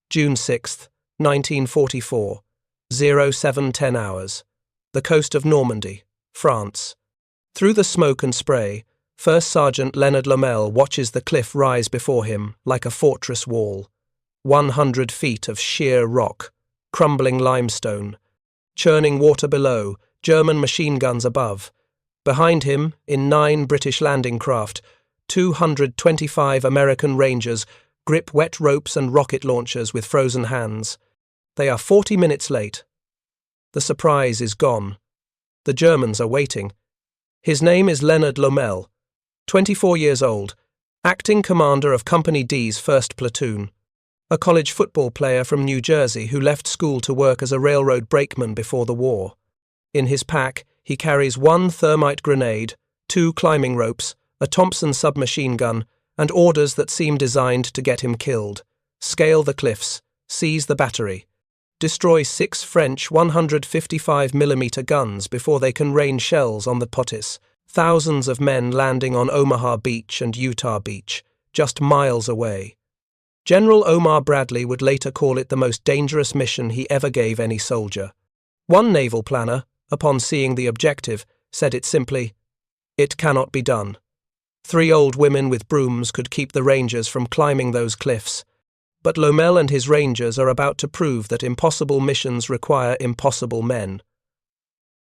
June 6, 1944, 07:10 hours. The coast of Normandy, France. Through the smoke and spray, First Sergeant Leonard Lomell watches the cliff rise before him like a fortress wall. 100 feet of sheer rock, crumbling limestone, churning water below, German machine guns above. Behind him, in 9 British landing craft, 225 American Rangers grip wet ropes and rocket launchers with frozen hands. They are 40 minutes late. The surprise is gone. The Germans are waiting. His name is Leonard Lomell, 24 years old, acting commander of Company D's 1st Platoon, a college football player from New Jersey who left school to work as a railroad brakeman before the war. In his pack, he carries 1 thermite grenade, 2 climbing ropes, a Thompson submachine gun, and orders that seem designed to get him killed. Scale the cliffs, seize the battery, destroy 6 French 155mm guns before they can rain shells on the potis. Thousands of men landing on Omaha Beach and Utah Beach, just miles away. General Omar Bradley would later call it the most dangerous mission he ever gave any soldier. One naval planner, upon seeing the objective, said it simply, "It cannot be done." 3 old women with brooms could keep the Rangers from climbing those cliffs. But Lomell and his Rangers are about to prove that impossible missions require impossible men.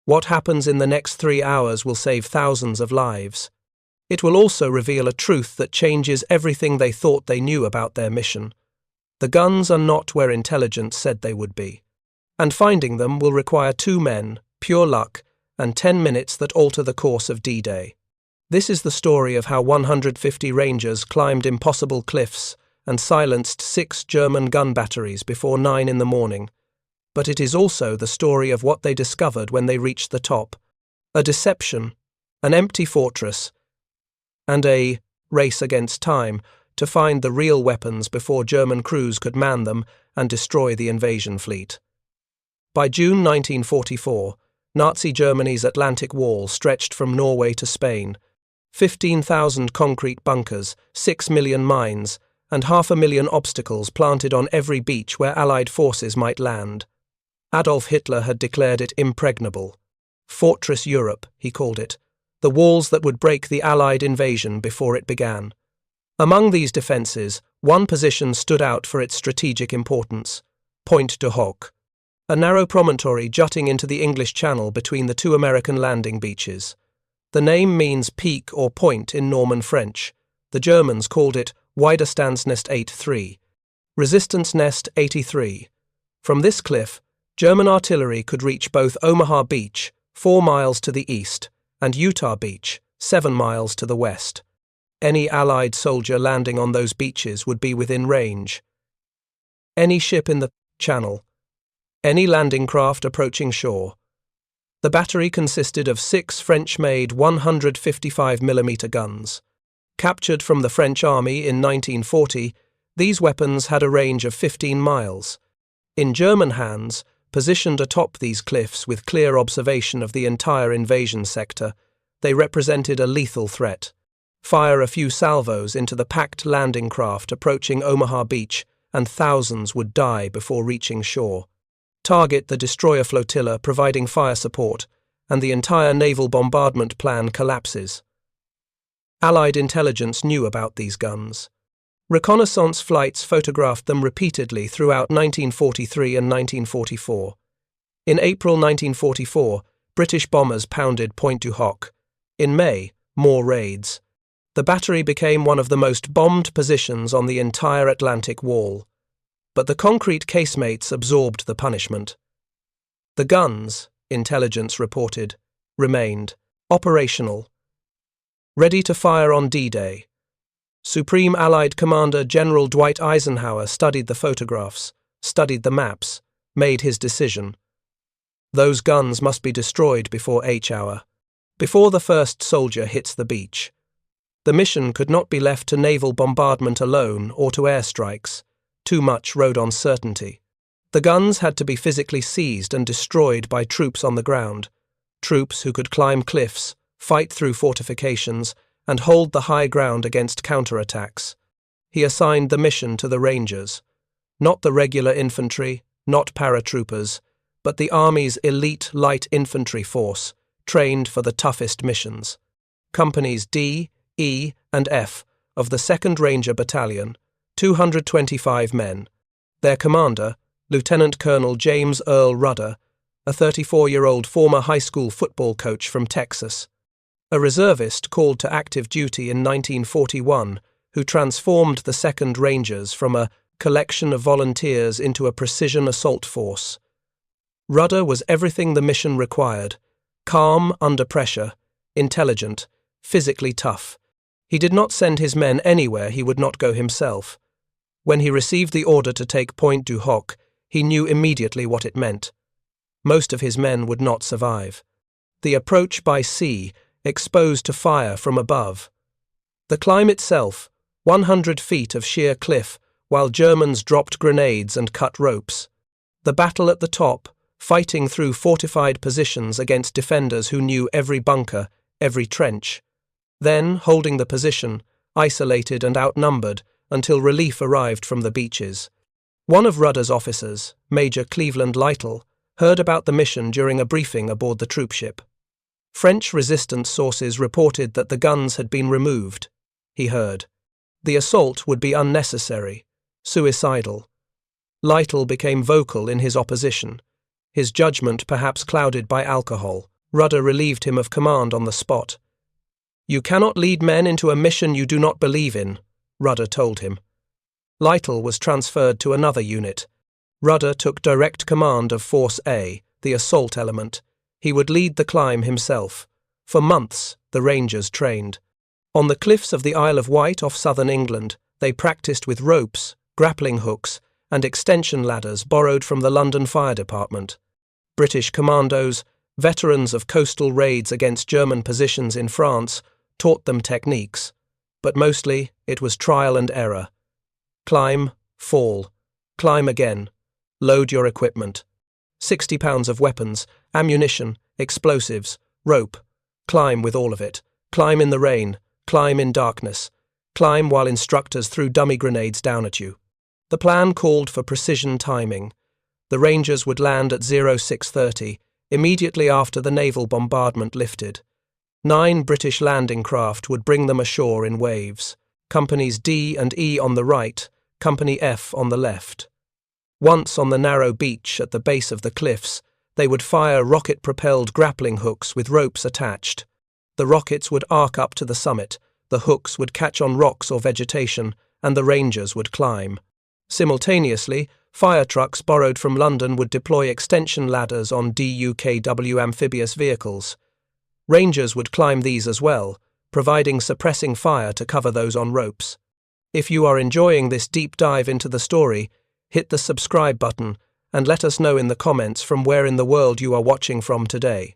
What happens in the next 3 hours will save thousands of lives. It will also reveal a truth that changes everything they thought they knew about their mission. The guns are not where intelligence said they would be. And finding them will require 2 men, pure luck, and 10 minutes that alter the course of D-Day. This is the story of how 150 Rangers climbed impossible cliffs and silenced 6 German gun batteries before 9 in the morning. But it is also the story of what they discovered when they reached the top. A deception, an empty fortress, and a race against time to find the real weapons before German crews could man them and destroy the invasion fleet. By June 1944, Nazi Germany's Atlantic Wall stretched from Norway to Spain. 15,000 concrete bunkers, 6 million mines, and 500,000 obstacles planted on every beach where Allied forces might land. Adolf Hitler had declared it impregnable. Fortress Europe, he called it, the walls that would break the Allied invasion before it began. Among these defences, one position stood out for its strategic importance, Point du Hoc, a narrow promontory jutting into the English Channel between the 2 American landing beaches. The name means peak or point in Norman French. The Germans called it Widerstandsnest 83, Resistance Nest 83. From this cliff, German artillery could reach both Omaha Beach, 4 miles to the east, and Utah Beach, 7 miles to the west. Any Allied soldier landing on those beaches would be within range. Any ship in the Channel, any landing craft approaching shore. The battery consisted of 6 French-made 155mm guns. Captured from the French Army in 1940, these weapons had a range of 15 miles. In German hands, positioned atop these cliffs with clear observation of the entire invasion sector, they represented a lethal threat. Fire a few salvos into the packed landing craft approaching Omaha Beach, and thousands would die before reaching shore. Target the destroyer flotilla providing fire support, and the entire naval bombardment plan collapses. Allied intelligence knew about these guns. Reconnaissance flights photographed them repeatedly throughout 1943 and 1944. In April 1944, British bombers pounded Point du Hoc. In May, more raids. The battery became one of the most bombed positions on the entire Atlantic Wall. But the concrete casemates absorbed the punishment. The guns, intelligence reported, remained operational, ready to fire on D-Day. Supreme Allied Commander General Dwight Eisenhower studied the photographs, studied the maps, made his decision. Those guns must be destroyed before H-hour, before the first soldier hits the beach. The mission could not be left to naval bombardment alone or to airstrikes. Too much rode on certainty. The guns had to be physically seized and destroyed by troops on the ground, troops who could climb cliffs, fight through fortifications, and hold the high ground against counterattacks. He assigned the mission to the Rangers. Not the regular infantry, not paratroopers, but the Army's elite light infantry force, trained for the toughest missions. Companies D, E, and F of the 2nd Ranger Battalion, 225 men. Their commander, Lieutenant Colonel James Earl Rudder, a 34-year-old former high school football coach from Texas. A reservist called to active duty in 1941 who transformed the 2nd Rangers from a collection of volunteers into a precision assault force. Rudder was everything the mission required: calm under pressure, intelligent, physically tough. He did not send his men anywhere he would not go himself. When he received the order to take Pointe du Hoc, he knew immediately what it meant. Most of his men would not survive. The approach by sea, exposed to fire from above. The climb itself, 100 feet of sheer cliff, while Germans dropped grenades and cut ropes. The battle at the top, fighting through fortified positions against defenders who knew every bunker, every trench. Then, holding the position, isolated and outnumbered, until relief arrived from the beaches. One of Rudder's officers, Major Cleveland Lytle, heard about the mission during a briefing aboard the troopship. French resistance sources reported that the guns had been removed. He heard. The assault would be unnecessary, suicidal. Lytle became vocal in his opposition, his judgment perhaps clouded by alcohol. Rudder relieved him of command on the spot. "You cannot lead men into a mission you do not believe in," Rudder told him. Lytle was transferred to another unit. Rudder took direct command of Force A, the assault element. He would lead the climb himself. For months, the Rangers trained. On the cliffs of the Isle of Wight off southern England, they practiced with ropes, grappling hooks, and extension ladders borrowed from the London Fire Department. British commandos, veterans of coastal raids against German positions in France, taught them techniques, but mostly it was trial and error. Climb, fall, climb again, load your equipment. 60 pounds of weapons, ammunition, explosives, rope. Climb with all of it. Climb in the rain, climb in darkness. Climb while instructors threw dummy grenades down at you. The plan called for precision timing. The Rangers would land at 0630, immediately after the naval bombardment lifted. 9 British landing craft would bring them ashore in waves. Companies D and E on the right, Company F on the left. Once on the narrow beach at the base of the cliffs, they would fire rocket-propelled grappling hooks with ropes attached. The rockets would arc up to the summit, the hooks would catch on rocks or vegetation, and the Rangers would climb. Simultaneously, fire trucks borrowed from London would deploy extension ladders on DUKW amphibious vehicles. Rangers would climb these as well, providing suppressing fire to cover those on ropes. If you are enjoying this deep dive into the story, hit the subscribe button and let us know in the comments from where in the world you are watching from today.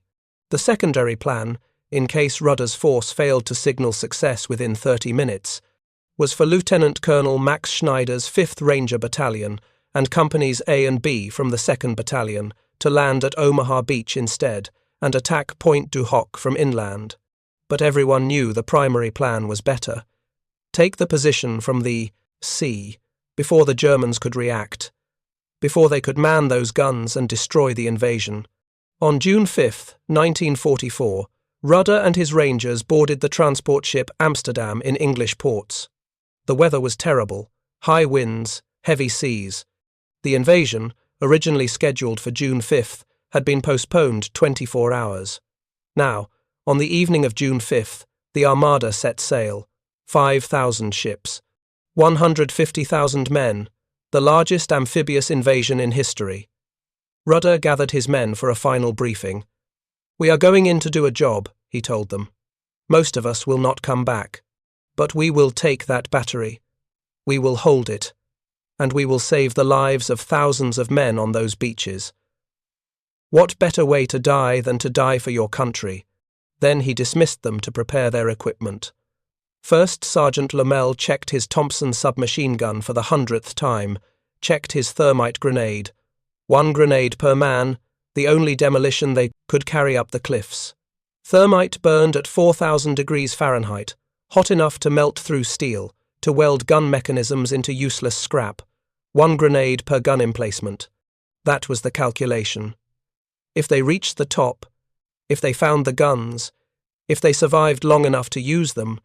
The secondary plan, in case Rudder's force failed to signal success within 30 minutes, was for Lieutenant Colonel Max Schneider's 5th Ranger Battalion and Companies A and B from the 2nd Battalion to land at Omaha Beach instead and attack Pointe du Hoc from inland. But everyone knew the primary plan was better. Take the position from the sea before the Germans could react, before they could man those guns and destroy the invasion. On June 5, 1944, Rudder and his Rangers boarded the transport ship Amsterdam in English ports. The weather was terrible, high winds, heavy seas. The invasion, originally scheduled for June 5th, had been postponed 24 hours. Now, on the evening of June 5th, the Armada set sail, 5,000 ships, 150,000 men, the largest amphibious invasion in history. Rudder gathered his men for a final briefing. "We are going in to do a job," he told them. "Most of us will not come back. But we will take that battery. We will hold it. And we will save the lives of thousands of men on those beaches. What better way to die than to die for your country?" Then he dismissed them to prepare their equipment. First, Sergeant Lomell checked his Thompson submachine gun for the 100th time, checked his thermite grenade. 1 grenade per man, the only demolition they could carry up the cliffs. Thermite burned at 4,000 degrees Fahrenheit, hot enough to melt through steel, to weld gun mechanisms into useless scrap. 1 grenade per gun emplacement. That was the calculation. If they reached the top, if they found the guns, if they survived long enough to use them,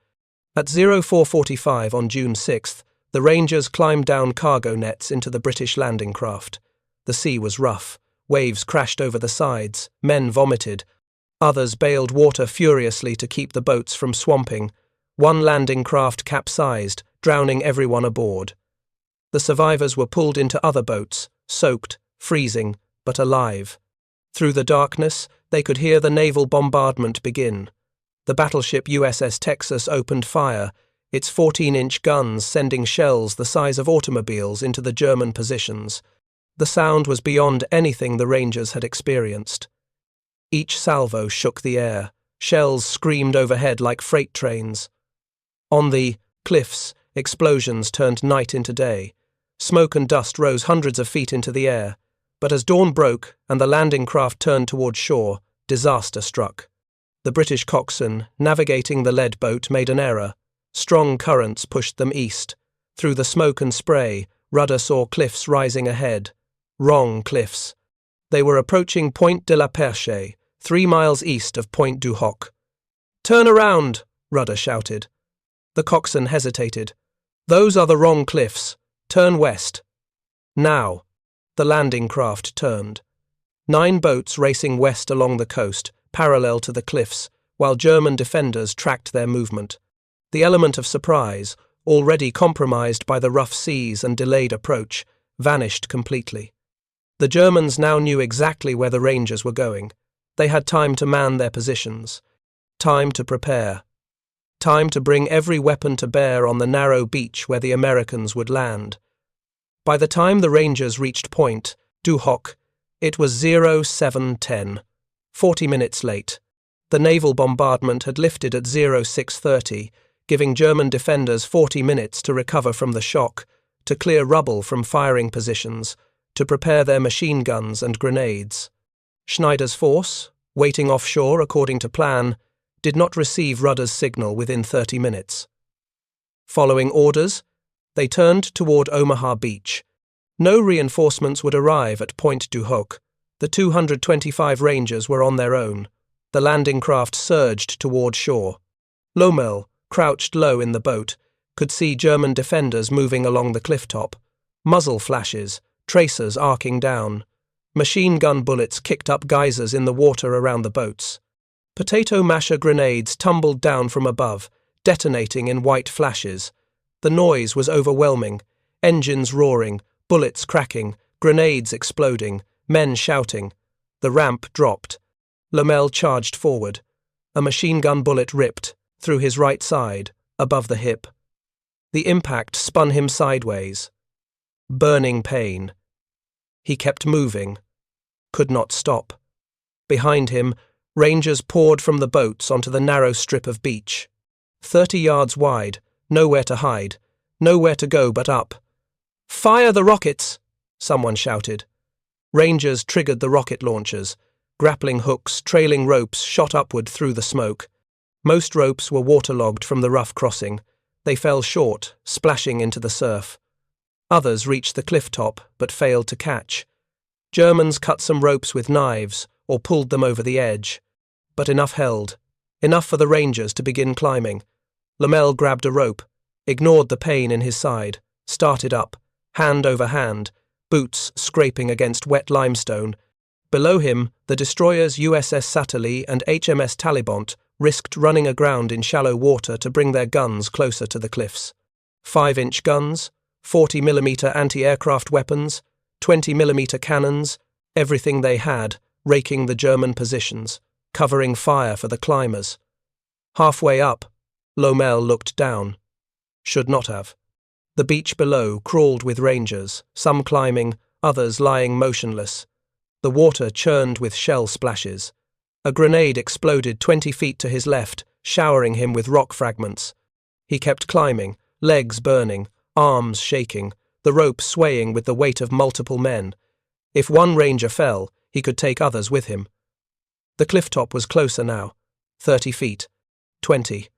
at 04:45 on June 6th, the Rangers climbed down cargo nets into the British landing craft. The sea was rough, waves crashed over the sides, men vomited, others bailed water furiously to keep the boats from swamping. One landing craft capsized, drowning everyone aboard. The survivors were pulled into other boats, soaked, freezing, but alive. Through the darkness, they could hear the naval bombardment begin. The battleship USS Texas opened fire, its 14-inch guns sending shells the size of automobiles into the German positions. The sound was beyond anything the Rangers had experienced. Each salvo shook the air. Shells screamed overhead like freight trains. On the cliffs, explosions turned night into day. Smoke and dust rose hundreds of feet into the air. But as dawn broke and the landing craft turned toward shore, disaster struck. The British coxswain, navigating the lead boat, made an error. Strong currents pushed them east. Through the smoke and spray, Rudder saw cliffs rising ahead. Wrong cliffs. They were approaching Point de la Perche, 3 miles east of Point du Hoc. "Turn around!" Rudder shouted. The coxswain hesitated. "Those are the wrong cliffs. Turn west." Now. The landing craft turned. 9 boats racing west along the coast, parallel to the cliffs, while German defenders tracked their movement. The element of surprise, already compromised by the rough seas and delayed approach, vanished completely. The Germans now knew exactly where the Rangers were going. They had time to man their positions. Time to prepare. Time to bring every weapon to bear on the narrow beach where the Americans would land. By the time the Rangers reached Point du Hoc, it was 07:10, 40 minutes late. The naval bombardment had lifted at 06:30, giving German defenders 40 minutes to recover from the shock, to clear rubble from firing positions, to prepare their machine guns and grenades. Schneider's force, waiting offshore according to plan, did not receive Rudder's signal within 30 minutes. Following orders, they turned toward Omaha Beach. No reinforcements would arrive at Point du Hoc. The 225 Rangers were on their own. The landing craft surged toward shore. Lomell, crouched low in the boat, could see German defenders moving along the cliff top. Muzzle flashes, tracers arcing down. Machine gun bullets kicked up geysers in the water around the boats. Potato masher grenades tumbled down from above, detonating in white flashes. The noise was overwhelming. Engines roaring, bullets cracking, grenades exploding, men shouting. The ramp dropped. Lomell charged forward. A machine gun bullet ripped, through his right side, above the hip. The impact spun him sideways. Burning pain. He kept moving. Could not stop. Behind him, Rangers poured from the boats onto the narrow strip of beach. 30 yards wide, nowhere to hide, nowhere to go but up. "Fire the rockets!" someone shouted. Rangers triggered the rocket launchers. Grappling hooks, trailing ropes shot upward through the smoke. Most ropes were waterlogged from the rough crossing. They fell short, splashing into the surf. Others reached the cliff top, but failed to catch. Germans cut some ropes with knives, or pulled them over the edge. But enough held. Enough for the Rangers to begin climbing. Lomell grabbed a rope, ignored the pain in his side, started up, hand over hand, boots scraping against wet limestone. Below him, the destroyers USS Satterlee and HMS Talibont risked running aground in shallow water to bring their guns closer to the cliffs. 5-inch guns, 40mm anti-aircraft weapons, 20mm cannons, everything they had, raking the German positions, covering fire for the climbers. Halfway up, Lomell looked down. Should not have. The beach below crawled with Rangers, some climbing, others lying motionless. The water churned with shell splashes. A grenade exploded 20 feet to his left, showering him with rock fragments. He kept climbing, legs burning, arms shaking, the rope swaying with the weight of multiple men. If one Ranger fell, he could take others with him. The cliff top was closer now. 30 feet. 20.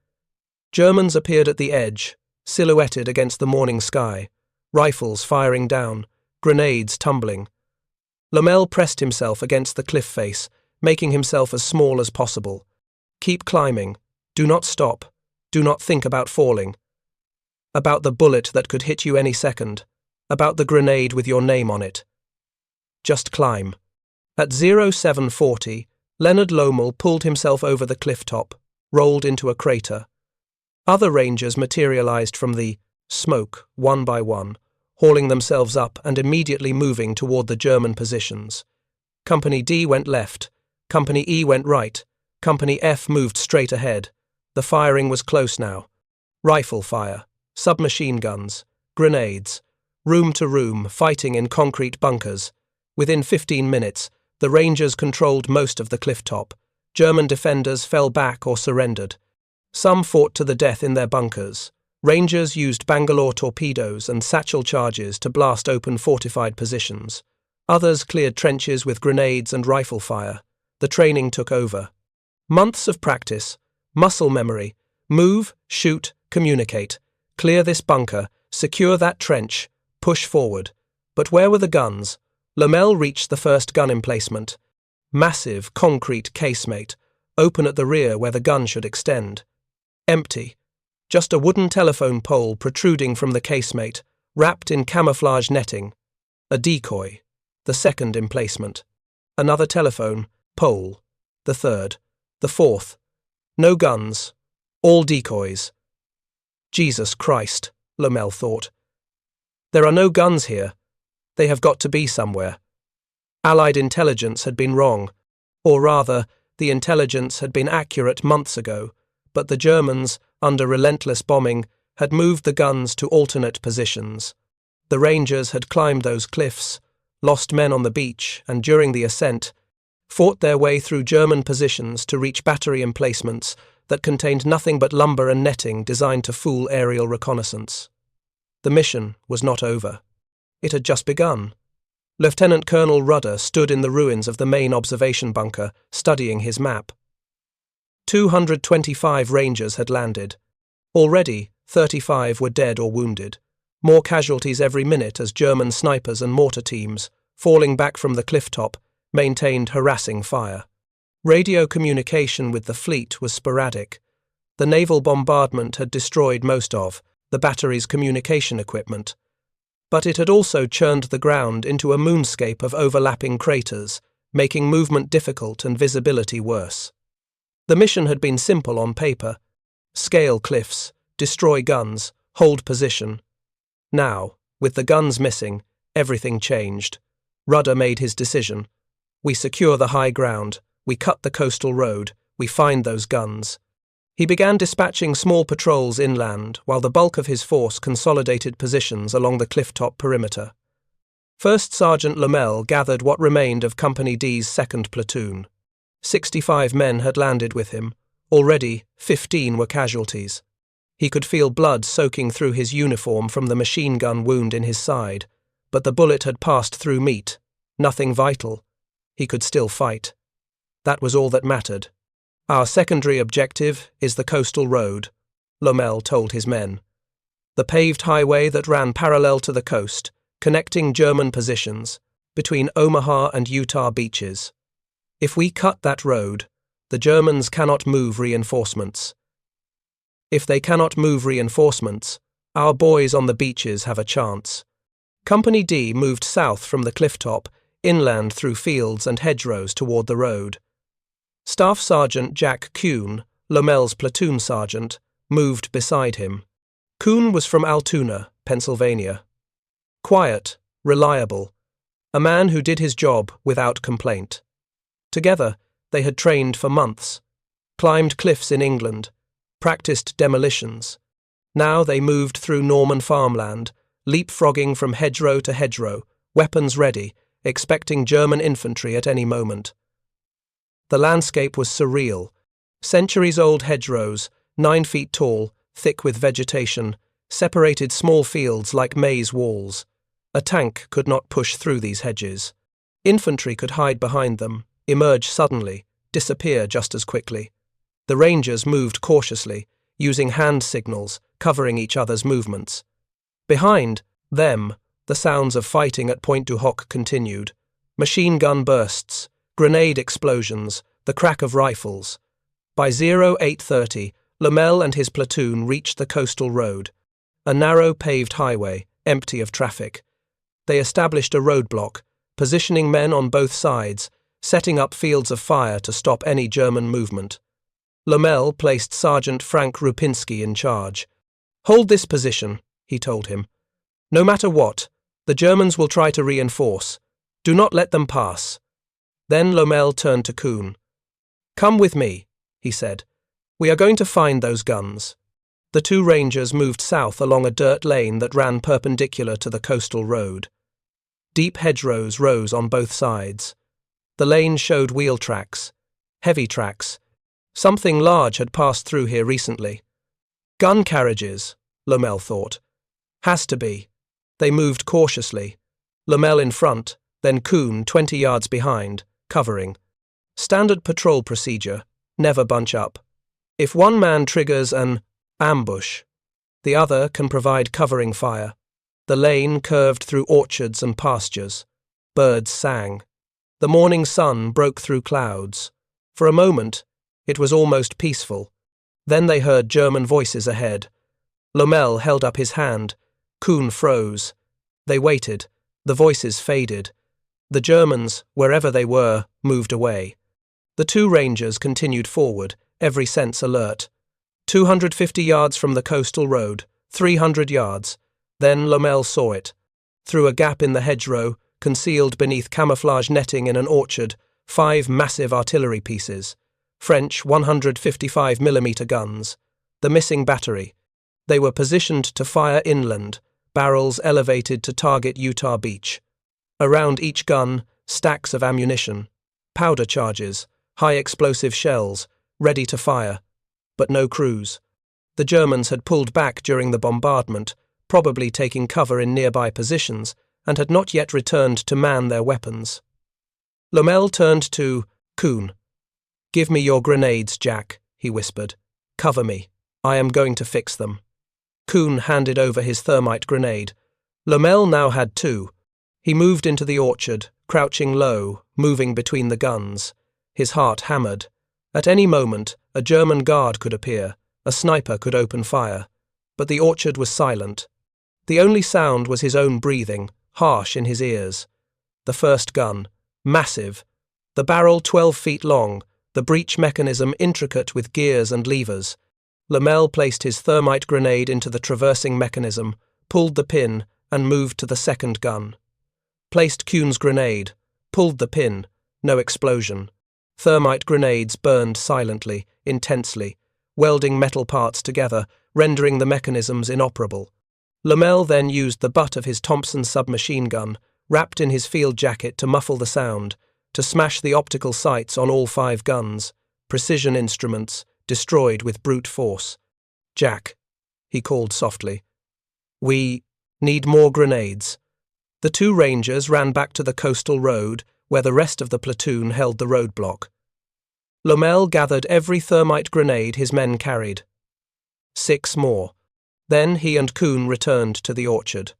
Germans appeared at the edge, silhouetted against the morning sky. rifles firing down, grenades tumbling. Lomell pressed himself against the cliff face, making himself as small as possible. Keep climbing. Do not stop. Do not think about falling. About the bullet that could hit you any second. About the grenade with your name on it. Just climb. At 0740, Leonard Lomell pulled himself over the cliff top, rolled into a crater. Other rangers materialized from the smoke, one by one, hauling themselves up and immediately moving toward the German positions. Company D went left, Company E went right, Company F moved straight ahead. The firing was close now. Rifle fire, submachine guns, grenades, room to room, fighting in concrete bunkers. Within 15 minutes, the Rangers controlled most of the cliff top. German defenders fell back or surrendered. Some fought to the death in their bunkers. Rangers used Bangalore torpedoes and satchel charges to blast open fortified positions. Others cleared trenches with grenades and rifle fire. The training took over. Months of practice, muscle memory, move, shoot, communicate, clear this bunker, secure that trench, push forward. But where were the guns? Lomell reached the first gun emplacement. Massive, concrete casemate, open at the rear where the gun should extend. Empty. Just a wooden telephone pole protruding from the casemate, wrapped in camouflage netting. A decoy. The second emplacement. Another telephone, pole. The third. The fourth. No guns. All decoys. Jesus Christ, Lomell thought. There are no guns here. They have got to be somewhere. Allied intelligence had been wrong, or rather, the intelligence had been accurate months ago, but the Germans, under relentless bombing, had moved the guns to alternate positions. The Rangers had climbed those cliffs, lost men on the beach, and during the ascent, fought their way through German positions to reach battery emplacements that contained nothing but lumber and netting designed to fool aerial reconnaissance. The mission was not over. It had just begun. Lieutenant Colonel Rudder stood in the ruins of the main observation bunker, studying his map. 225 Rangers had landed. Already, 35 were dead or wounded. More casualties every minute as German snipers and mortar teams, falling back from the cliff top, maintained harassing fire. Radio communication with the fleet was sporadic. The naval bombardment had destroyed most of the battery's communication equipment. But it had also churned the ground into a moonscape of overlapping craters, making movement difficult and visibility worse. The mission had been simple on paper. Scale cliffs, destroy guns, hold position. Now, with the guns missing, everything changed. Rudder made his decision. We secure the high ground, we cut the coastal road, we find those guns. He began dispatching small patrols inland while the bulk of his force consolidated positions along the cliff-top perimeter. First Sergeant Lomell gathered what remained of Company D's second platoon. 65 men had landed with him. Already, 15 were casualties. He could feel blood soaking through his uniform from the machine gun wound in his side, but the bullet had passed through meat. Nothing vital. He could still fight. That was all that mattered. Our secondary objective is the coastal road, Lomell told his men. The paved highway that ran parallel to the coast, connecting German positions, between Omaha and Utah beaches. If we cut that road, the Germans cannot move reinforcements. If they cannot move reinforcements, our boys on the beaches have a chance. Company D moved south from the cliff top, inland through fields and hedgerows toward the road. Staff Sergeant Jack Kuhn, Lomell's platoon sergeant, moved beside him. Kuhn was from Altoona, Pennsylvania. Quiet, reliable, a man who did his job without complaint. Together, they had trained for months, climbed cliffs in England, practiced demolitions. Now they moved through Norman farmland, leapfrogging from hedgerow to hedgerow, weapons ready, expecting German infantry at any moment. The landscape was surreal. Centuries-old hedgerows, 9 feet tall, thick with vegetation, separated small fields like maze walls. A tank could not push through these hedges. Infantry could hide behind them, emerge suddenly, disappear just as quickly. The Rangers moved cautiously, using hand signals, covering each other's movements. Behind, The sounds of fighting at Point du Hoc continued. Machine gun bursts, grenade explosions, the crack of rifles. By 08:30, Lomell and his platoon reached the coastal road, a narrow paved highway, empty of traffic. They established a roadblock, positioning men on both sides, setting up fields of fire to stop any German movement. Lomell placed Sergeant Frank Rupinski in charge. "Hold this position," he told him. "No matter what, the Germans will try to reinforce. Do not let them pass." Then Lomell turned to Kuhn. "Come with me," he said. "We are going to find those guns." The two rangers moved south along a dirt lane that ran perpendicular to the coastal road. Deep hedgerows rose on both sides. The lane showed wheel tracks, heavy tracks. Something large had passed through here recently. "Gun carriages," Lomell thought. "Has to be." They moved cautiously. Lomell in front, then Kuhn 20 yards behind, covering. Standard patrol procedure: never bunch up. If one man triggers an ambush, the other can provide covering fire. The lane curved through orchards and pastures. Birds sang. The morning sun broke through clouds. For a moment, it was almost peaceful. Then they heard German voices ahead. Lomell held up his hand. Kuhn froze. They waited. The voices faded. The Germans, wherever they were, moved away. The two rangers continued forward, every sense alert. 250 yards from the coastal road, 300 yards. Then Lomell saw it. Through a gap in the hedgerow, concealed beneath camouflage netting in an orchard, 5 massive artillery pieces. French 155mm guns. The missing battery. They were positioned to fire inland, barrels elevated to target Utah Beach. Around each gun, stacks of ammunition, powder charges, high explosive shells, ready to fire. But no crews. The Germans had pulled back during the bombardment, probably taking cover in nearby positions, and had not yet returned to man their weapons. Lomell turned to Kuhn. "Give me your grenades, Jack," he whispered. "Cover me. I am going to fix them." Kuhn handed over his thermite grenade. Lomell now had 2. He moved into the orchard, crouching low, moving between the guns. His heart hammered. At any moment, a German guard could appear, a sniper could open fire. But the orchard was silent. The only sound was his own breathing, harsh in his ears. The first gun, massive, the barrel 12 feet long, the breech mechanism intricate with gears and levers. Lomell placed his thermite grenade into the traversing mechanism, pulled the pin, and moved to the second gun. Placed Kuhn's grenade, pulled the pin, no explosion. Thermite grenades burned silently, intensely, welding metal parts together, rendering the mechanisms inoperable. Lomell then used the butt of his Thompson submachine gun, wrapped in his field jacket to muffle the sound, to smash the optical sights on all 5 guns, precision instruments, destroyed with brute force. "Jack," he called softly. "We need more grenades." The 2 rangers ran back to the coastal road, where the rest of the platoon held the roadblock. Lomell gathered every thermite grenade his men carried. 6 more. Then he and Kuhn returned to the orchard.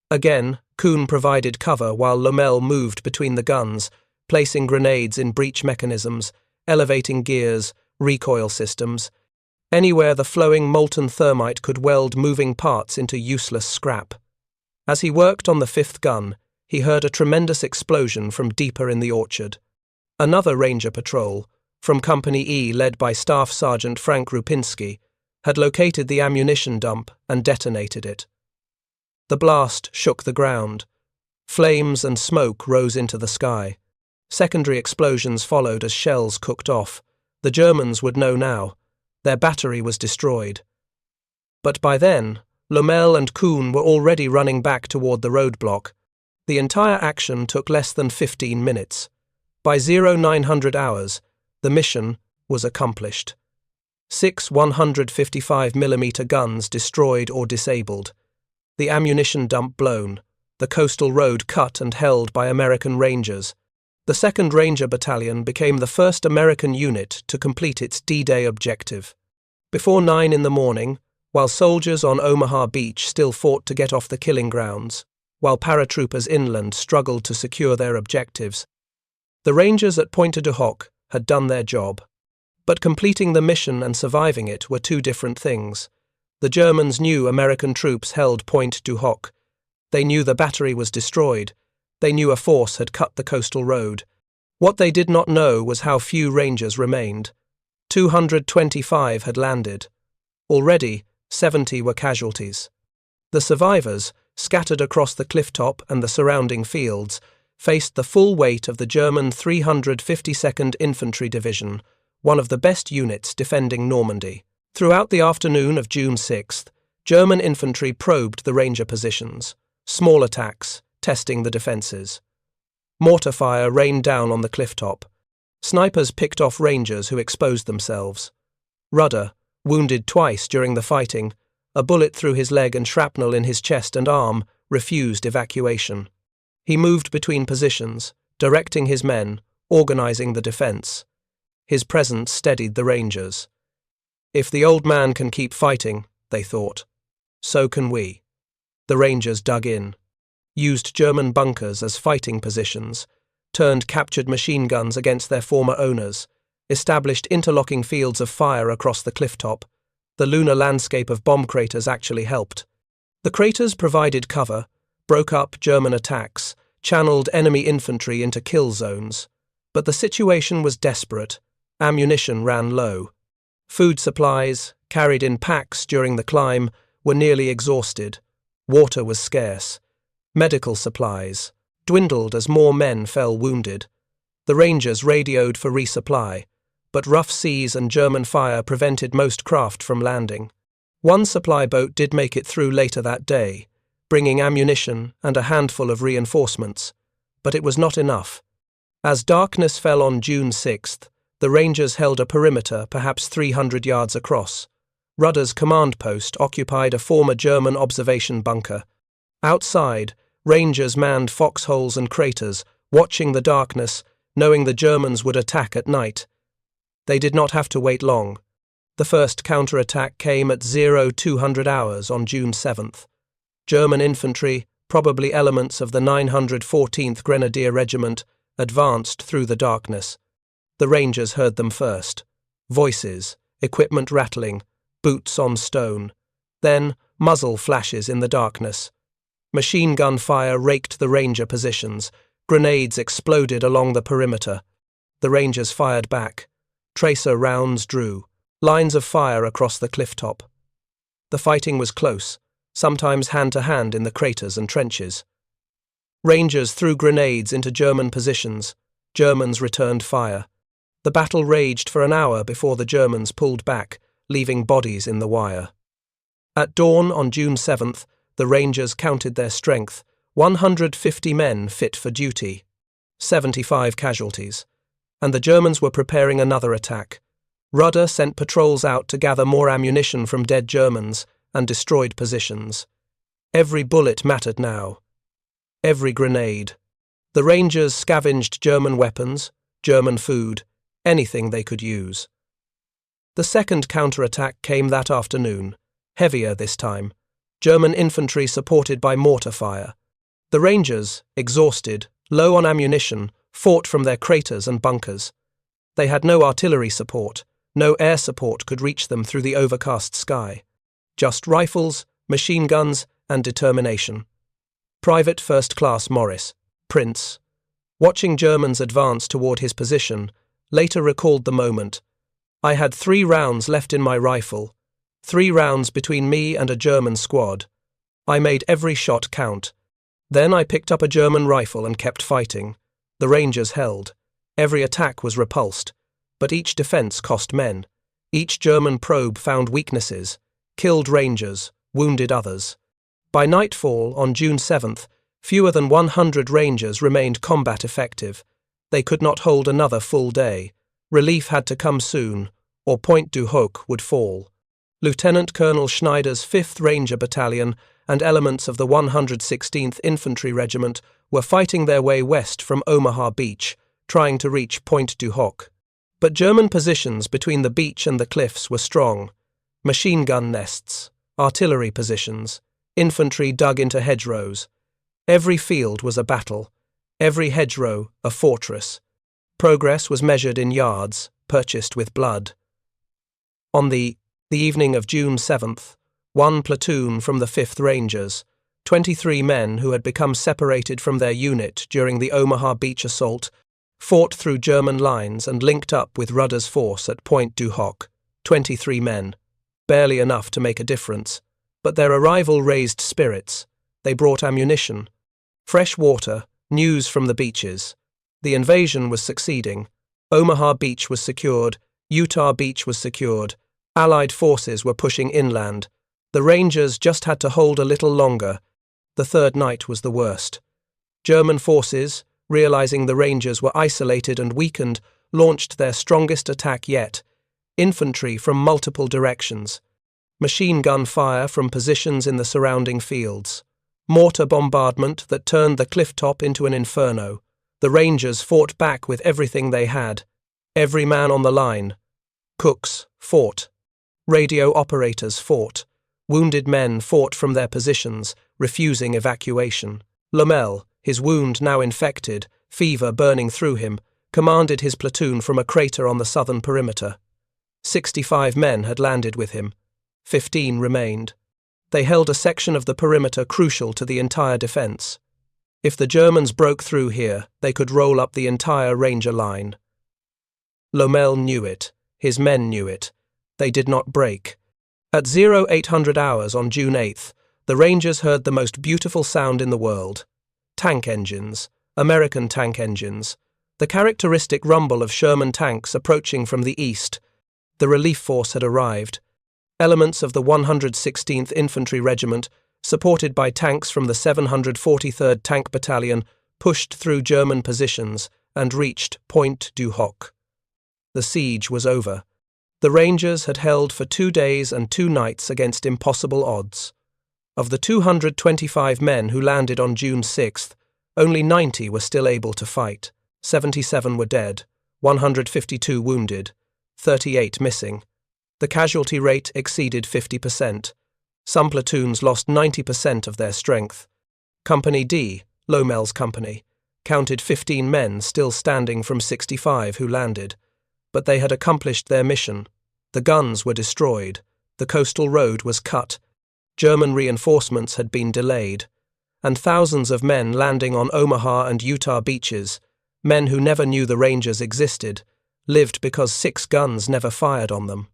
Again, Kuhn provided cover while Lomell moved between the guns, placing grenades in breech mechanisms, elevating gears, recoil systems, anywhere the flowing molten thermite could weld moving parts into useless scrap. As he worked on the 5th gun, he heard a tremendous explosion from deeper in the orchard. Another ranger patrol, from Company E led by Staff Sergeant Frank Rupinski, had located the ammunition dump and detonated it. The blast shook the ground. Flames and smoke rose into the sky. Secondary explosions followed as shells cooked off. The Germans would know now. Their battery was destroyed. But by then, Lomell and Kuhn were already running back toward the roadblock. The entire action took less than 15 minutes. By 0900 hours, the mission was accomplished. 6 155mm guns destroyed or disabled. The ammunition dump blown. The coastal road cut and held by American Rangers. The 2nd Ranger Battalion became the first American unit to complete its D-Day objective. Before 9 in the morning, while soldiers on Omaha Beach still fought to get off the killing grounds, while paratroopers inland struggled to secure their objectives. The Rangers at Pointe du Hoc had done their job. But completing the mission and surviving it were two different things. The Germans knew American troops held Pointe du Hoc. They knew the battery was destroyed. They knew a force had cut the coastal road. What they did not know was how few Rangers remained. 225 had landed. Already, 70 were casualties. The survivors, scattered across the clifftop and the surrounding fields, faced the full weight of the German 352nd Infantry Division, one of the best units defending Normandy. Throughout the afternoon of June 6th, German infantry probed the Ranger positions, small attacks, testing the defences. Mortar fire rained down on the clifftop. Snipers picked off Rangers who exposed themselves. Rudder, wounded twice during the fighting, a bullet through his leg and shrapnel in his chest and arm, refused evacuation. He moved between positions, directing his men, organising the defence. His presence steadied the Rangers. If the old man can keep fighting, they thought, so can we. The Rangers dug in, used German bunkers as fighting positions, turned captured machine guns against their former owners, established interlocking fields of fire across the clifftop. The lunar landscape of bomb craters actually helped. The craters provided cover, broke up German attacks, channeled enemy infantry into kill zones. But the situation was desperate. Ammunition ran low. Food supplies, carried in packs during the climb, were nearly exhausted. Water was scarce. Medical supplies dwindled as more men fell wounded. The Rangers radioed for resupply, but rough seas and German fire prevented most craft from landing. One supply boat did make it through later that day, bringing ammunition and a handful of reinforcements, but it was not enough. As darkness fell on June 6th, the Rangers held a perimeter perhaps 300 yards across. Rudder's command post occupied a former German observation bunker. Outside, Rangers manned foxholes and craters, watching the darkness, knowing the Germans would attack at night. They did not have to wait long. The first counterattack came at 0200 hours on June 7th. German infantry, probably elements of the 914th Grenadier Regiment, advanced through the darkness. The Rangers heard them first. Voices, equipment rattling, boots on stone. Then, muzzle flashes in the darkness. Machine gun fire raked the Ranger positions. Grenades exploded along the perimeter. The Rangers fired back. Tracer rounds drew. Lines of fire across the clifftop. The fighting was close, sometimes hand-to-hand in the craters and trenches. Rangers threw grenades into German positions. Germans returned fire. The battle raged for an hour before the Germans pulled back, leaving bodies in the wire. At dawn on June 7th, the Rangers counted their strength, 150 men fit for duty, 75 casualties, and the Germans were preparing another attack. Rudder sent patrols out to gather more ammunition from dead Germans and destroyed positions. Every bullet mattered now. Every grenade. The Rangers scavenged German weapons, German food, anything they could use. The second counterattack came that afternoon, heavier this time. German infantry supported by mortar fire. The Rangers, exhausted, low on ammunition, fought from their craters and bunkers. They had no artillery support. No air support could reach them through the overcast sky. Just rifles, machine guns, and determination. Private First Class Morris, Prince, watching Germans advance toward his position, later recalled the moment. I had 3 rounds left in my rifle, 3 rounds between me and a German squad. I made every shot count. Then I picked up a German rifle and kept fighting. The Rangers held. Every attack was repulsed. But each defence cost men. Each German probe found weaknesses, killed Rangers, wounded others. By nightfall on June 7th, fewer than 100 Rangers remained combat effective. They could not hold another full day. Relief had to come soon, or Pointe du Hoc would fall. Lieutenant Colonel Schneider's 5th Ranger Battalion and elements of the 116th Infantry Regiment were fighting their way west from Omaha Beach, trying to reach Pointe du Hoc. But German positions between the beach and the cliffs were strong. Machine gun nests, artillery positions, infantry dug into hedgerows. Every field was a battle, every hedgerow a fortress. Progress was measured in yards, purchased with blood. On the evening of June 7th, one platoon from the 5th Rangers, 23 men who had become separated from their unit during the Omaha beach assault, fought through German lines and linked up with Rudder's force at Point du Hoc. 23 men, barely enough to make a difference, but their arrival raised spirits. They brought ammunition, fresh water, news from the beaches. The invasion was succeeding. Omaha Beach was secured, Utah Beach was secured, Allied forces were pushing inland. The Rangers just had to hold a little longer. The third night was the worst. German forces, realizing the Rangers were isolated and weakened, launched their strongest attack yet. Infantry from multiple directions. Machine gun fire from positions in the surrounding fields. Mortar bombardment that turned the cliff top into an inferno. The Rangers fought back with everything they had. Every man on the line. Cooks fought. Radio operators fought. Wounded men fought from their positions, refusing evacuation. Lomell, his wound now infected, fever burning through him, commanded his platoon from a crater on the southern perimeter. 65 men had landed with him. 15 remained. They held a section of the perimeter crucial to the entire defense. If the Germans broke through here, they could roll up the entire Ranger line. Lomell knew it. His men knew it. They did not break. At 0800 hours on June 8th, the Rangers heard the most beautiful sound in the world. Tank engines, American tank engines, the characteristic rumble of Sherman tanks approaching from the east. The relief force had arrived. Elements of the 116th Infantry Regiment, supported by tanks from the 743rd Tank Battalion, pushed through German positions and reached Point du Hoc. The siege was over. The Rangers had held for 2 days and 2 nights against impossible odds. Of the 225 men who landed on June 6th, only 90 were still able to fight. 77 were dead, 152 wounded, 38 missing. The casualty rate exceeded 50%. Some platoons lost 90% of their strength. Company D, Lomell's company, counted 15 men still standing from 65 who landed, but they had accomplished their mission. The guns were destroyed. The coastal road was cut. German reinforcements had been delayed. And thousands of men landing on Omaha and Utah beaches, men who never knew the Rangers existed, lived because 6 guns never fired on them.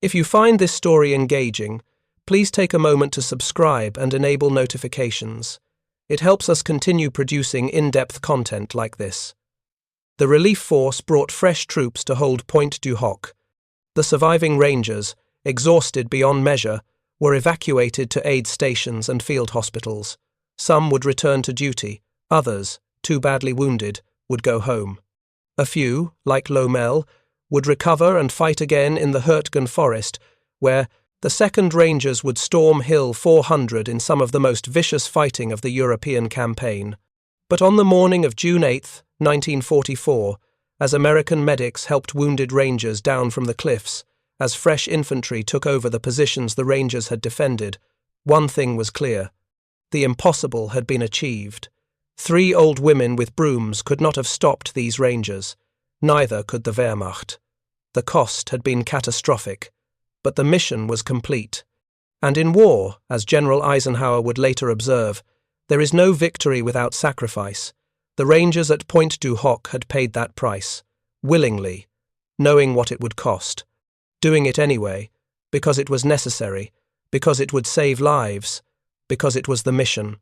If you find this story engaging, please take a moment to subscribe and enable notifications. It helps us continue producing in-depth content like this. The relief force brought fresh troops to hold Point du Hoc. The surviving Rangers, exhausted beyond measure, were evacuated to aid stations and field hospitals. Some would return to duty, others, too badly wounded, would go home. A few, like Lomell, would recover and fight again in the Hurtgen Forest, where the 2nd Rangers would storm Hill 400 in some of the most vicious fighting of the European campaign. But on the morning of June 8, 1944, as American medics helped wounded Rangers down from the cliffs, as fresh infantry took over the positions the Rangers had defended, one thing was clear. The impossible had been achieved. 3 old women with brooms could not have stopped these Rangers. Neither could the Wehrmacht. The cost had been catastrophic, but the mission was complete. And in war, as General Eisenhower would later observe, there is no victory without sacrifice. The Rangers at Point du Hoc had paid that price, willingly, knowing what it would cost, doing it anyway, because it was necessary, because it would save lives, because it was the mission.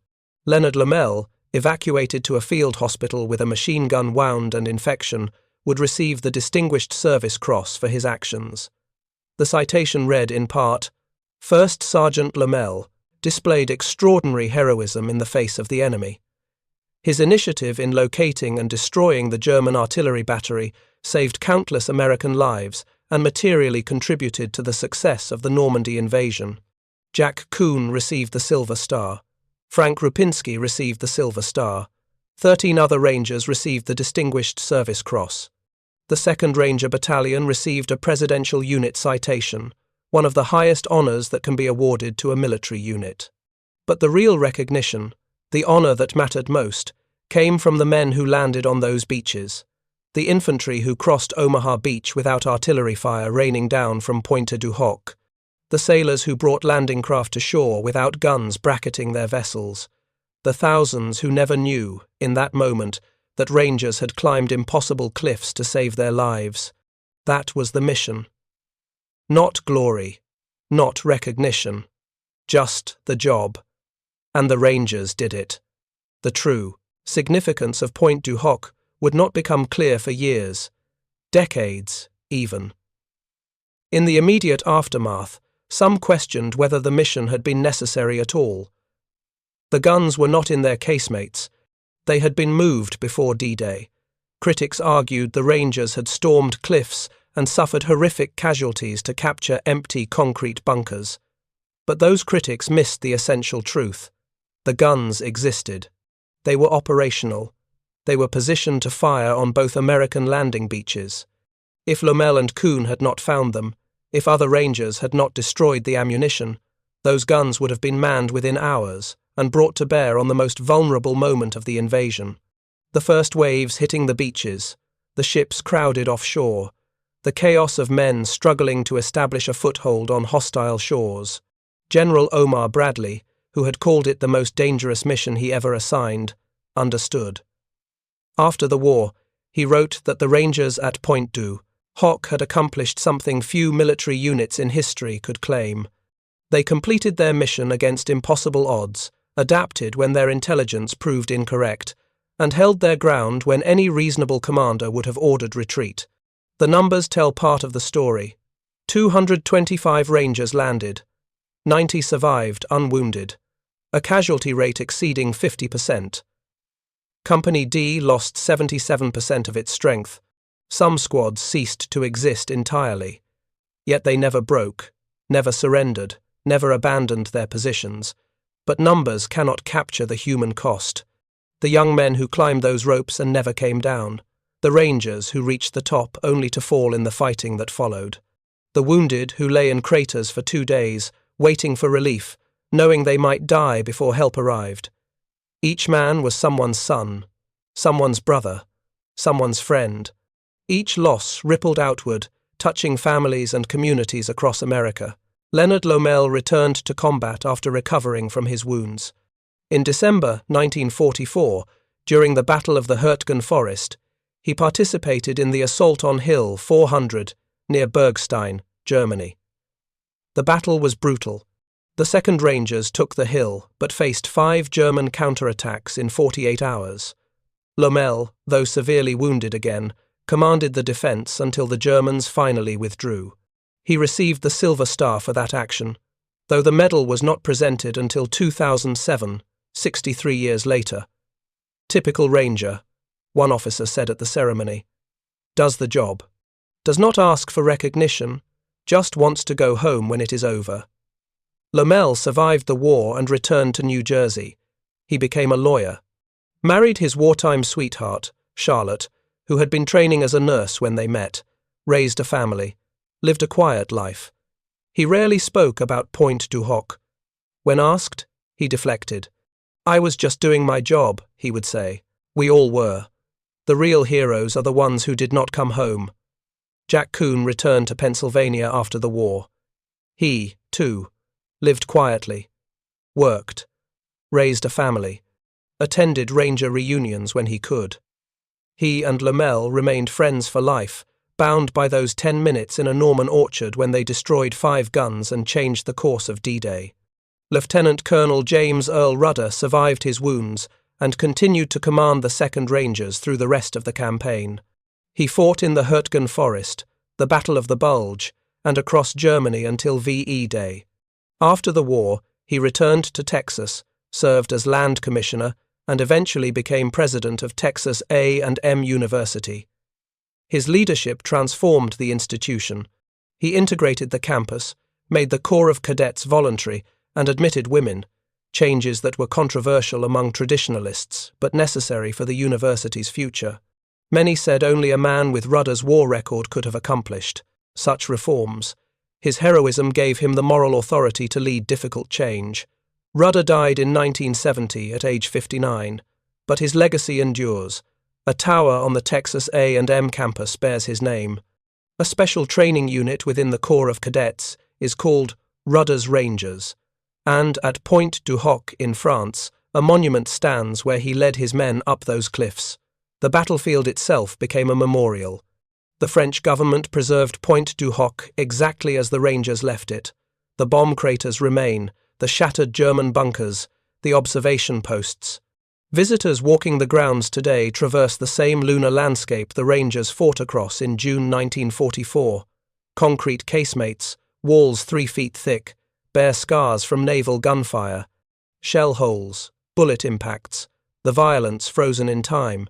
Leonard Lomell, evacuated to a field hospital with a machine gun wound and infection, would receive the Distinguished Service Cross for his actions. The citation read in part, "First Sergeant Lomell displayed extraordinary heroism in the face of the enemy. His initiative in locating and destroying the German artillery battery saved countless American lives and materially contributed to the success of the Normandy invasion. Jack Kuhn received the Silver Star. Frank Rupinski received the Silver Star. 13 other Rangers received the Distinguished Service Cross. The 2nd Ranger Battalion received a Presidential Unit Citation. one of the highest honors that can be awarded to a military unit. But the real recognition, the honor that mattered most, came from the men who landed on those beaches, the infantry who crossed Omaha Beach without artillery fire raining down from Pointe du Hoc, the sailors who brought landing craft to shore without guns bracketing their vessels, the thousands who never knew, in that moment, that rangers had climbed impossible cliffs to save their lives. That was the mission. Not glory, not recognition, just the job. And the rangers did it. The true significance of Pointe du Hoc would not become clear for years, decades even. In the immediate aftermath, some questioned whether the mission had been necessary at all. The guns were not in their casemates. They had been moved before D-Day. Critics argued the Rangers had stormed cliffs and suffered horrific casualties to capture empty concrete bunkers. But those critics missed the essential truth. The guns existed. They were operational. They were positioned to fire on both American landing beaches. If Lomell and Kuhn had not found them, if other Rangers had not destroyed the ammunition, those guns would have been manned within hours and brought to bear on the most vulnerable moment of the invasion. The first waves hitting the beaches, the ships crowded offshore, the chaos of men struggling to establish a foothold on hostile shores. General Omar Bradley, who had called it the most dangerous mission he ever assigned, understood. After the war, he wrote that the Rangers at Pointe du Hoc had accomplished something few military units in history could claim. They completed their mission against impossible odds, adapted when their intelligence proved incorrect, and held their ground when any reasonable commander would have ordered retreat. The numbers tell part of the story. 225 Rangers landed. 90 survived unwounded, a casualty rate exceeding 50%. Company D lost 77% of its strength. Some squads ceased to exist entirely. Yet they never broke, never surrendered, never abandoned their positions. But numbers cannot capture the human cost. The young men who climbed those ropes and never came down. The Rangers who reached the top only to fall in the fighting that followed. The wounded who lay in craters for 2 days, waiting for relief, knowing they might die before help arrived. Each man was someone's son, someone's brother, someone's friend. Each loss rippled outward, touching families and communities across America. Leonard Lomell returned to combat after recovering from his wounds. In December 1944, during the Battle of the Hurtgen Forest, he participated in the assault on Hill 400 near Bergstein, Germany. The battle was brutal. The 2nd Rangers took the hill but faced 5 German counterattacks in 48 hours. Lomell, though severely wounded again, commanded the defense until the Germans finally withdrew. He received the Silver Star for that action, though the medal was not presented until 2007, 63 years later. Typical Ranger, one officer said at the ceremony. Does the job. Does not ask for recognition, just wants to go home when it is over. Lomell survived the war and returned to New Jersey. He became a lawyer. Married his wartime sweetheart, Charlotte, who had been training as a nurse when they met, raised a family, lived a quiet life. He rarely spoke about Pointe du Hoc. When asked, he deflected. I was just doing my job, he would say. We all were. The real heroes are the ones who did not come home. Jack Kuhn returned to Pennsylvania after the war. He, too, lived quietly, worked, raised a family, attended Ranger reunions when he could. He and Lomell remained friends for life, bound by those 10 minutes in a Norman orchard when they destroyed 5 guns and changed the course of D-Day. Lieutenant Colonel James Earl Rudder survived his wounds and continued to command the 2nd Rangers through the rest of the campaign. He fought in the Hurtgen Forest, the Battle of the Bulge, and across Germany until VE Day. After the war, he returned to Texas, served as land commissioner, and eventually became president of Texas A&M University. His leadership transformed the institution. He integrated the campus, made the Corps of Cadets voluntary, and admitted women, changes that were controversial among traditionalists but necessary for the university's future. Many said only a man with Rudder's war record could have accomplished such reforms. His heroism gave him the moral authority to lead difficult change. Rudder died in 1970 at age 59, but his legacy endures. A tower on the Texas A&M campus bears his name. A special training unit within the Corps of Cadets is called Rudder's Rangers, and at Pointe du Hoc in France, a monument stands where he led his men up those cliffs. The battlefield itself became a memorial. The French government preserved Pointe du Hoc exactly as the Rangers left it. The bomb craters remain, the shattered German bunkers, the observation posts. Visitors walking the grounds today traverse the same lunar landscape the Rangers fought across in June 1944. Concrete casemates, walls 3 feet thick, bear scars from naval gunfire, shell holes, bullet impacts, the violence frozen in time.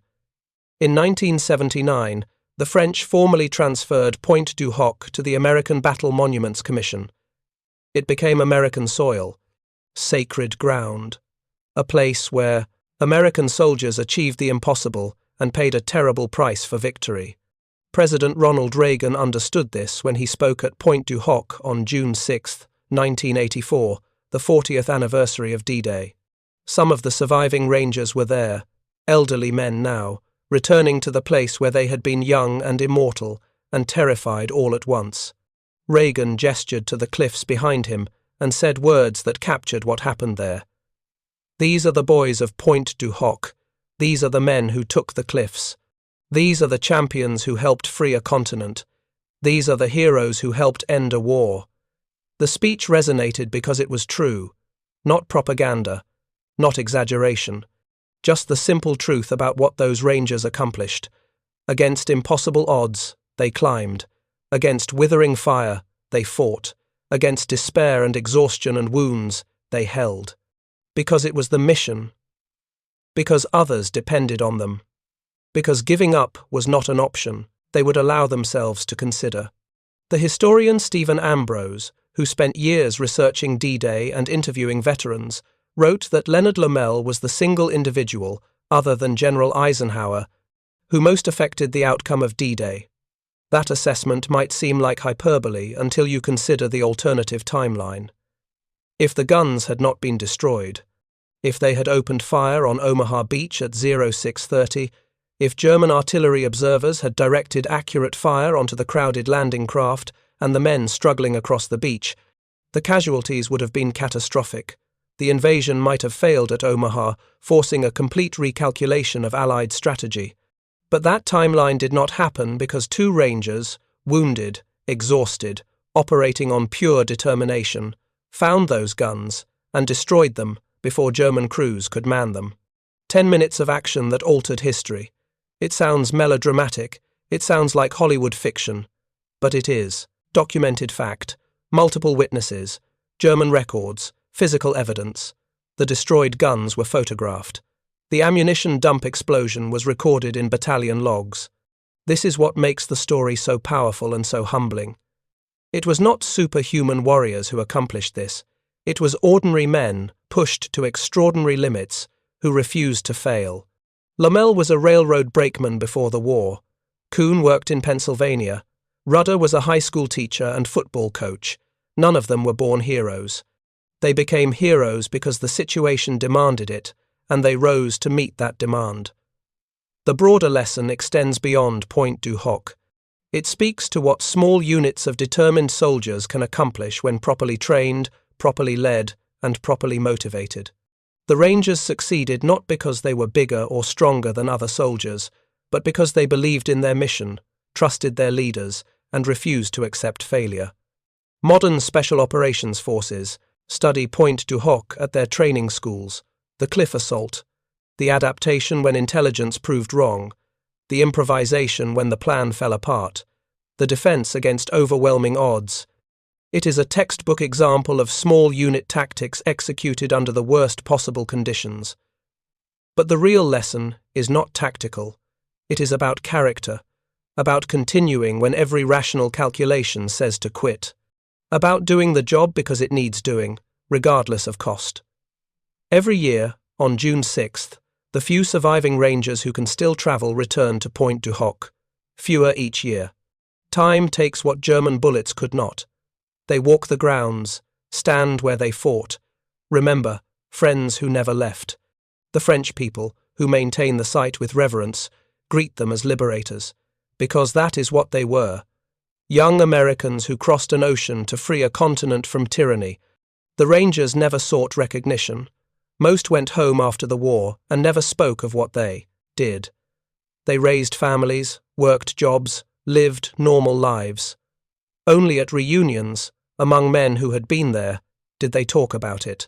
In 1979, the French formally transferred Pointe du Hoc to the American Battle Monuments Commission. It became American soil, sacred ground, a place where American soldiers achieved the impossible and paid a terrible price for victory. President Ronald Reagan understood this when he spoke at Pointe du Hoc on June 6, 1984, the 40th anniversary of D-Day. Some of the surviving Rangers were there, elderly men now, returning to the place where they had been young and immortal and terrified all at once. Reagan gestured to the cliffs behind him and said words that captured what happened there. These are the boys of Pointe du Hoc. These are the men who took the cliffs. These are the champions who helped free a continent. These are the heroes who helped end a war. The speech resonated because it was true, not propaganda, not exaggeration, just the simple truth about what those Rangers accomplished. Against impossible odds, they climbed. Against withering fire, they fought. Against despair and exhaustion and wounds, they held. Because it was the mission. Because others depended on them. Because giving up was not an option they would allow themselves to consider. The historian Stephen Ambrose, who spent years researching D-Day and interviewing veterans, wrote that Leonard Lomell was the single individual, other than General Eisenhower, who most affected the outcome of D-Day. That assessment might seem like hyperbole until you consider the alternative timeline. If the guns had not been destroyed, if they had opened fire on Omaha Beach at 06:30, if German artillery observers had directed accurate fire onto the crowded landing craft and the men struggling across the beach, the casualties would have been catastrophic. The invasion might have failed at Omaha, forcing a complete recalculation of Allied strategy. But that timeline did not happen because 2 Rangers, wounded, exhausted, operating on pure determination, found those guns and destroyed them before German crews could man them. 10 minutes of action that altered history. It sounds melodramatic, it sounds like Hollywood fiction, but it is. Documented fact, multiple witnesses, German records, physical evidence. The destroyed guns were photographed. The ammunition dump explosion was recorded in battalion logs. This is what makes the story so powerful and so humbling. It was not superhuman warriors who accomplished this. It was ordinary men, pushed to extraordinary limits, who refused to fail. Lomell was a railroad brakeman before the war. Kuhn worked in Pennsylvania. Rudder was a high school teacher and football coach. None of them were born heroes. They became heroes because the situation demanded it, and they rose to meet that demand. The broader lesson extends beyond Pointe du Hoc. It speaks to what small units of determined soldiers can accomplish when properly trained, properly led, and properly motivated. The Rangers succeeded not because they were bigger or stronger than other soldiers, but because they believed in their mission, trusted their leaders, and refused to accept failure. Modern Special Operations Forces study Pointe du Hoc at their training schools, the cliff assault, the adaptation when intelligence proved wrong, the improvisation when the plan fell apart, the defense against overwhelming odds. It is a textbook example of small unit tactics executed under the worst possible conditions. But the real lesson is not tactical. It is about character, about continuing when every rational calculation says to quit, about doing the job because it needs doing, regardless of cost. Every year, on June 6th, the few surviving Rangers who can still travel return to Pointe du Hoc, fewer each year. Time takes what German bullets could not. They walk the grounds, stand where they fought. Remember, friends who never left. The French people, who maintain the site with reverence, greet them as liberators, because that is what they were. Young Americans who crossed an ocean to free a continent from tyranny. The Rangers never sought recognition. Most went home after the war and never spoke of what they did. They raised families, worked jobs, lived normal lives. Only at reunions, among men who had been there, did they talk about it.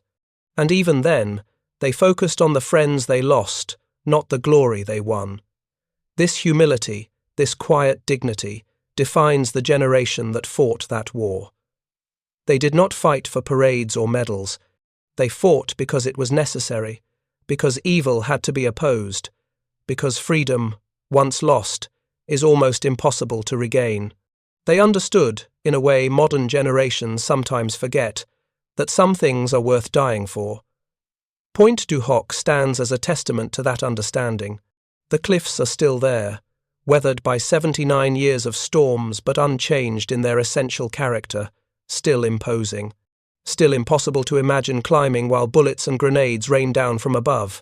And even then, they focused on the friends they lost, not the glory they won. This humility, this quiet dignity, defines the generation that fought that war. They did not fight for parades or medals. They fought because it was necessary, because evil had to be opposed, because freedom, once lost, is almost impossible to regain. They understood, in a way modern generations sometimes forget, that some things are worth dying for. Pointe du Hoc stands as a testament to that understanding. The cliffs are still there, weathered by 79 years of storms but unchanged in their essential character, still imposing. Still impossible to imagine climbing while bullets and grenades rain down from above.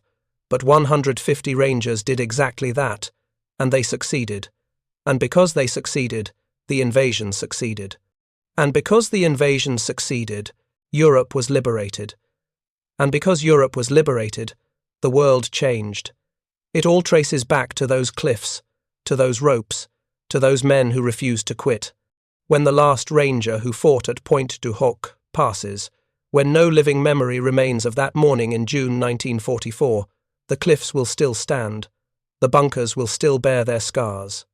But 150 Rangers did exactly that, and they succeeded. And because they succeeded, the invasion succeeded. And because the invasion succeeded, Europe was liberated. And because Europe was liberated, the world changed. It all traces back to those cliffs, to those ropes, to those men who refused to quit. When the last Ranger who fought at Pointe du Hoc passes, when no living memory remains of that morning in June 1944, the cliffs will still stand, the bunkers will still bear their scars,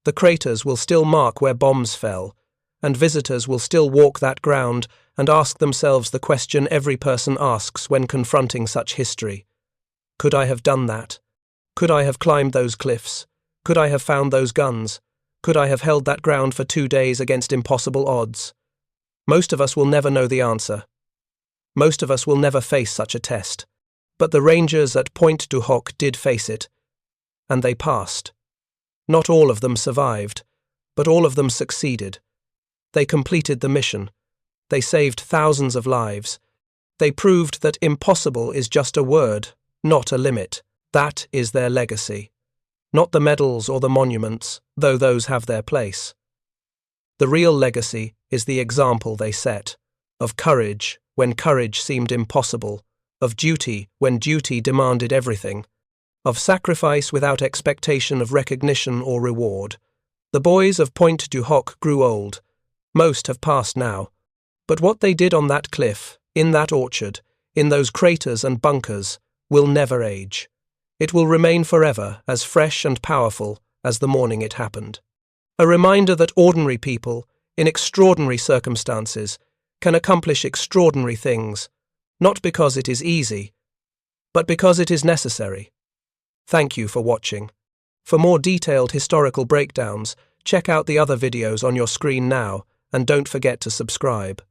the craters will still mark where bombs fell, and visitors will still walk that ground and ask themselves the question every person asks when confronting such history. Could I have done that? Could I have climbed those cliffs? Could I have found those guns? Could I have held that ground for 2 days against impossible odds? Most of us will never know the answer. Most of us will never face such a test. But the Rangers at Pointe du Hoc did face it, and they passed. Not all of them survived, but all of them succeeded. They completed the mission. They saved thousands of lives. They proved that impossible is just a word, not a limit. That is their legacy. Not the medals or the monuments, though those have their place. The real legacy is the example they set, of courage when courage seemed impossible, of duty when duty demanded everything, of sacrifice without expectation of recognition or reward. The boys of Pointe du Hoc grew old. Most have passed now. But what they did on that cliff, in that orchard, in those craters and bunkers, will never age. It will remain forever as fresh and powerful as the morning it happened. A reminder that ordinary people, in extraordinary circumstances, can accomplish extraordinary things, not because it is easy, but because it is necessary. Thank you for watching. For more detailed historical breakdowns, check out the other videos on your screen now, and don't forget to subscribe.